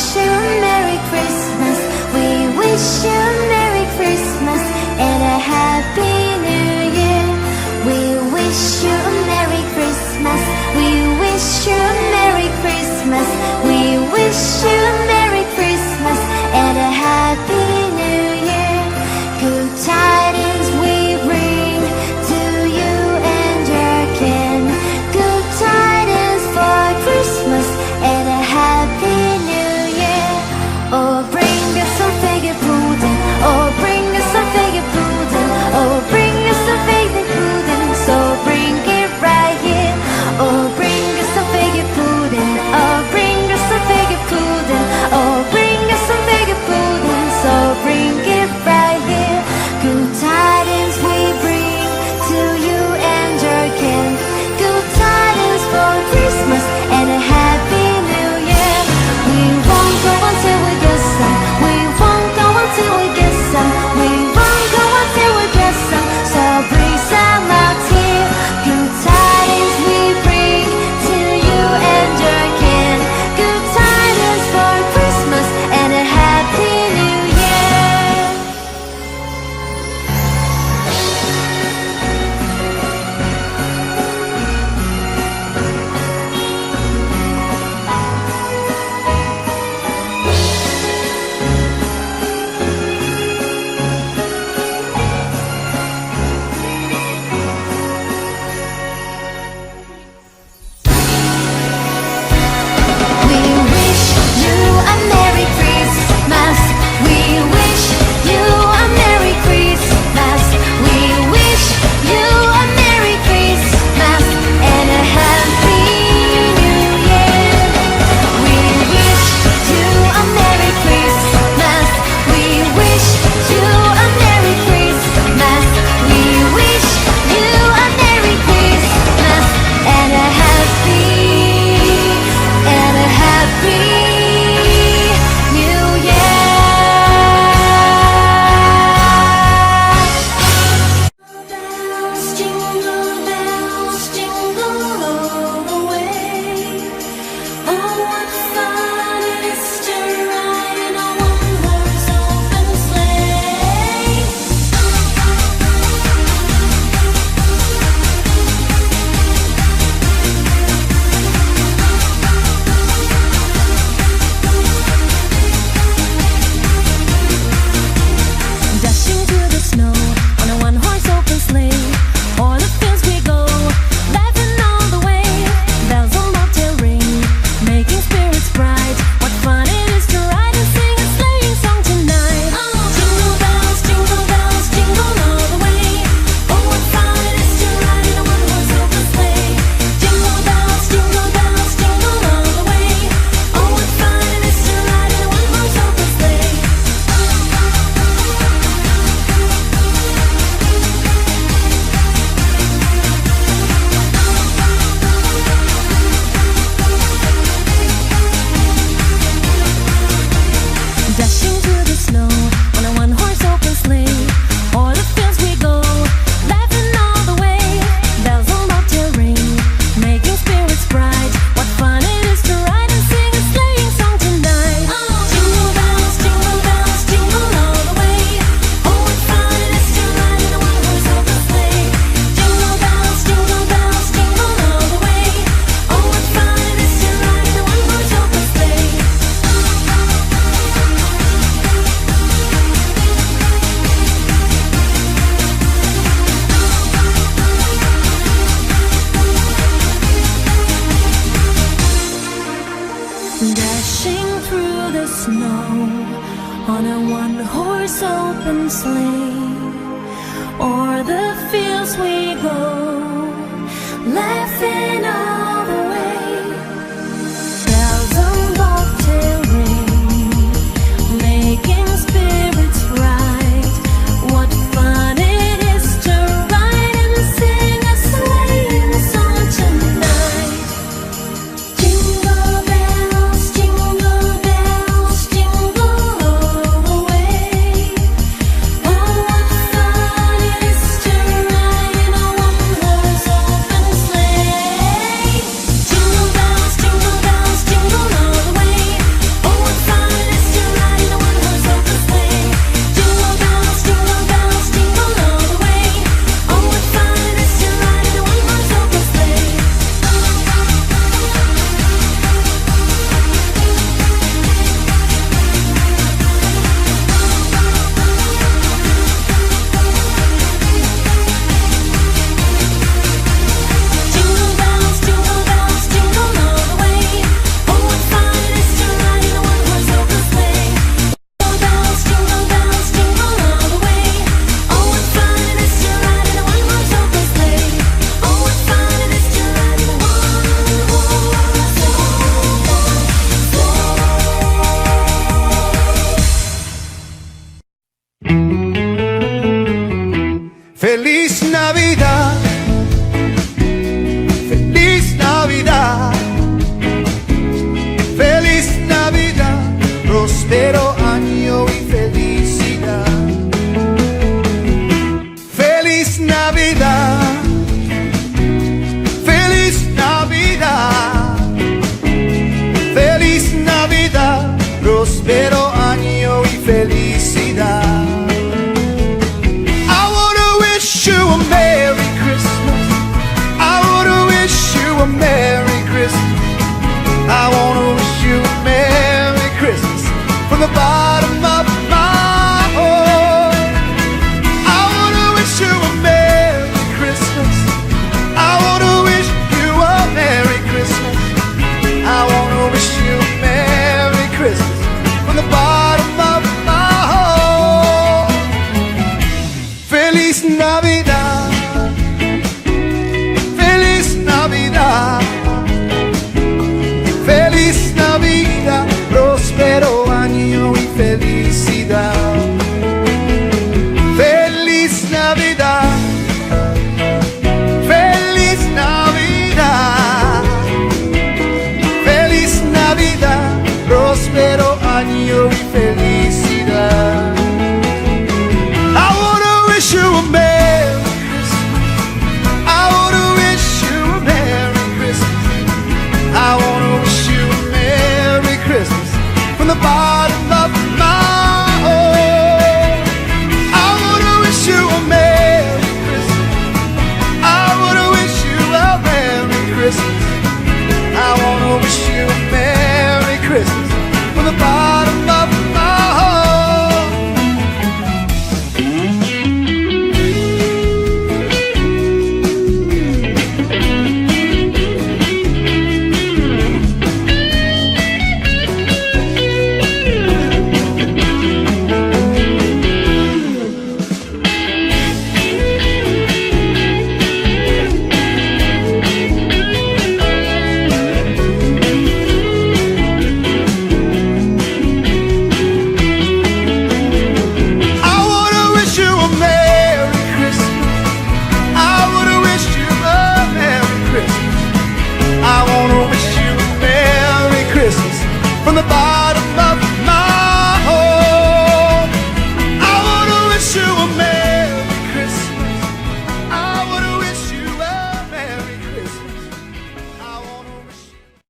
wish you a Merry Christmas. We wish you a Merry Christmas and a Happy New Year. We wish you a Merry Christmas. We wish you a Merry Christmas. We wish you a Merry Christmas and a Happy New Year. Good tidings we bring to you and your kin. Good tidings for Christmas and a Happy New Year. Oh, bring us some figgy pudding. Oh, bring us some figgy pudding. Oh, bring us some figgy pudding. So bring it right here. Oh, bring us some figgy pudding. Oh, bring us some figgy pudding. Oh, bring us some figgy pudding. So bring it right here. Good tidings we bring to you and your kin. Good tidings for Christmas and a Happy New Year. We won't go until we get some. We won't go until we get some. We won't go until we get some. So bring some out here. Good tidings we bring to you and your kin. Good tidings for Christmas and a Happy New Year. We wish you a Merry Christmas. We wish you a Merry Christmas. We wish you a Merry Christmas and a Happy New Year. We wish you a Merry Christmas. We wish you a Merry Christmas. We wish you a Merry Christmas and a Happy New Year. Bells, jingle bells, jingle all the way. Oh, what fun it is to ride in a one-horse open sleigh. Dashing through the snow on a one-horse open sleigh. O'er the fields we go, laughing all the way. Bells on bobtail ring, making spirits bright. What fun it is to ride and sing a sleighing song tonight. Jingle bells, jingle all the way. Oh, what fun it is to ride in a one-horse open sleigh. Jingle bells, jingle all the way. Oh, what fun it is to ride in a one-horse open sleigh. Dashing through the snow on a one-horse open sleigh. O'er the fields we go, laughing all the way. Bells on bobtail ring, making spirits bright. What fun it is to ride and sing a sleighing song tonight. Jingle bells, jingle all the way. Oh, what fun it is to ride in a one-horse open sleigh. Jingle bells, jingle all the way. Oh, what fun it is to ride in a one-horse open sleigh. Dashing through the snow on a one-horse open sleigh. O'er the fields we go, laughing all the way. Bells on bobtail ring, making spirits bright. What fun it is to ride and sing a sleighing song tonight. Jingle bells, jingle all the way. Oh, what fun it is to ride in a one-horse open sleigh. Christmas from the bottom of my heart. Feliz Navidad, Feliz Navidad, Feliz Navidad, próspero año y felicidad. Feliz Navidad, Feliz Navidad, Feliz Navidad, próspero año y felicidad. I wanna wish you a Merry Christmas. I wanna wish you a Merry Christmas. I wanna wish you a Merry Christmas from the bottom of my heart. I wanna wish you a Merry Christmas. I wanna wish you a Merry Christmas. I wanna wish you a Merry Christmas from the bottom